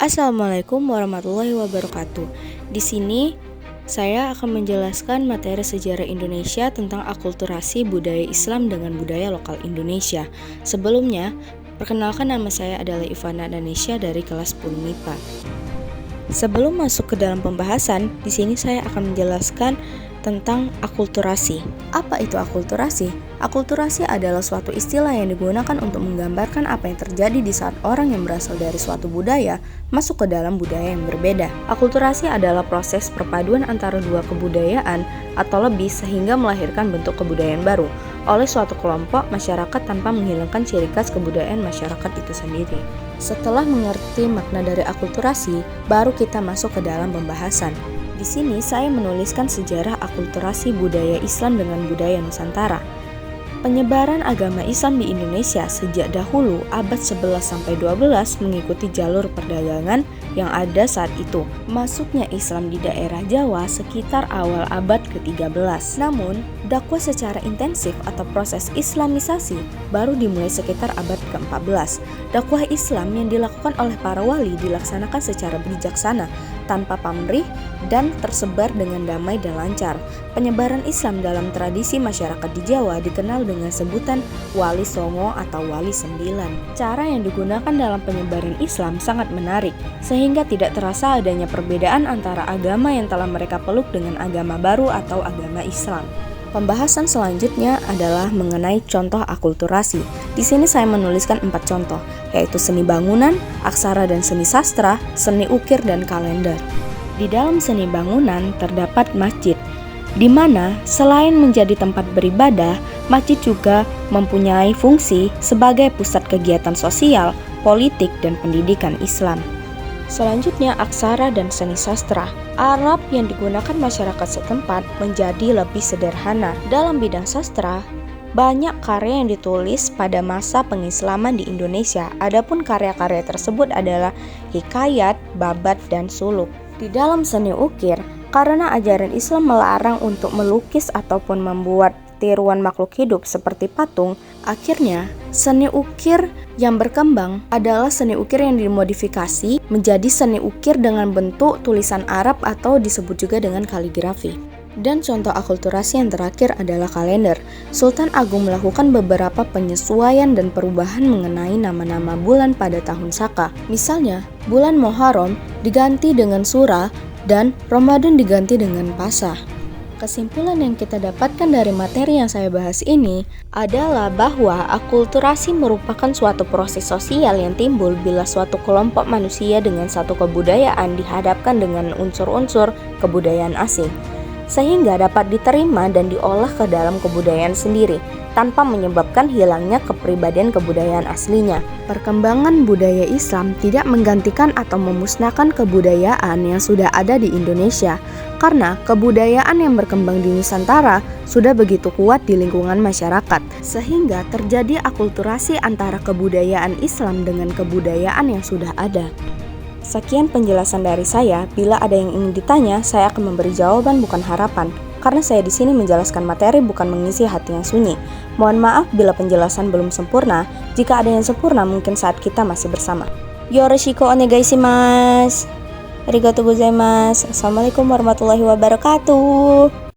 Assalamualaikum warahmatullahi wabarakatuh. Di sini saya akan menjelaskan materi sejarah Indonesia tentang akulturasi budaya Islam dengan budaya lokal Indonesia. Sebelumnya, perkenalkan, nama saya adalah Ivana Danesha dari kelas 10 MIPA. Sebelum masuk ke dalam pembahasan, di sini saya akan menjelaskan tentang akulturasi. Apa itu akulturasi? Akulturasi adalah suatu istilah yang digunakan untuk menggambarkan apa yang terjadi di saat orang yang berasal dari suatu budaya masuk ke dalam budaya yang berbeda. Akulturasi adalah proses perpaduan antara dua kebudayaan atau lebih sehingga melahirkan bentuk kebudayaan baru oleh suatu kelompok masyarakat tanpa menghilangkan ciri khas kebudayaan masyarakat itu sendiri. Setelah mengerti makna dari akulturasi, baru kita masuk ke dalam pembahasan. Di sini saya menuliskan sejarah akulturasi budaya Islam dengan budaya Nusantara. Penyebaran agama Islam di Indonesia sejak dahulu abad 11 sampai 12 mengikuti jalur perdagangan yang ada saat itu. Masuknya Islam di daerah Jawa sekitar awal abad ke-13. Namun, dakwah secara intensif atau proses Islamisasi baru dimulai sekitar abad ke-14. Dakwah Islam yang dilakukan oleh para wali dilaksanakan secara bijaksana, tanpa pamrih, dan tersebar dengan damai dan lancar. Penyebaran Islam dalam tradisi masyarakat di Jawa dikenal dengan sebutan Wali Songo atau Wali Sembilan. Cara yang digunakan dalam penyebaran Islam sangat menarik, sehingga tidak terasa adanya perbedaan antara agama yang telah mereka peluk dengan agama baru atau agama Islam. Pembahasan selanjutnya adalah mengenai contoh akulturasi. Di sini saya menuliskan 4 contoh, yaitu seni bangunan, aksara dan seni sastra, seni ukir dan kalender. Di dalam seni bangunan terdapat masjid, di mana selain menjadi tempat beribadah, masjid juga mempunyai fungsi sebagai pusat kegiatan sosial, politik, dan pendidikan Islam. Selanjutnya, aksara dan seni sastra. Arab yang digunakan masyarakat setempat menjadi lebih sederhana. Dalam bidang sastra, banyak karya yang ditulis pada masa pengislaman di Indonesia. Adapun karya-karya tersebut adalah hikayat, babat, dan suluk. Di dalam seni ukir, karena ajaran Islam melarang untuk melukis ataupun membuat tiruan makhluk hidup seperti patung, akhirnya seni ukir yang berkembang adalah seni ukir yang dimodifikasi menjadi seni ukir dengan bentuk tulisan Arab atau disebut juga dengan kaligrafi. Dan contoh akulturasi yang terakhir adalah kalender. Sultan Agung melakukan beberapa penyesuaian dan perubahan mengenai nama-nama bulan pada tahun Saka. Misalnya, bulan Muharram diganti dengan Sura dan Ramadan diganti dengan Pasah. Kesimpulan yang kita dapatkan dari materi yang saya bahas ini adalah bahwa akulturasi merupakan suatu proses sosial yang timbul bila suatu kelompok manusia dengan satu kebudayaan dihadapkan dengan unsur-unsur kebudayaan asing, sehingga dapat diterima dan diolah ke dalam kebudayaan sendiri, tanpa menyebabkan hilangnya kepribadian kebudayaan aslinya. Perkembangan budaya Islam tidak menggantikan atau memusnahkan kebudayaan yang sudah ada di Indonesia, karena kebudayaan yang berkembang di Nusantara sudah begitu kuat di lingkungan masyarakat, sehingga terjadi akulturasi antara kebudayaan Islam dengan kebudayaan yang sudah ada. Sekian penjelasan dari saya. Bila ada yang ingin ditanya, saya akan memberi jawaban bukan harapan, karena saya di sini menjelaskan materi bukan mengisi hati yang sunyi. Mohon maaf bila penjelasan belum sempurna. Jika ada yang sempurna, mungkin saat kita masih bersama. Yoroshiku onegaishimasu. Arigatou gozaimasu. Assalamualaikum warahmatullahi wabarakatuh.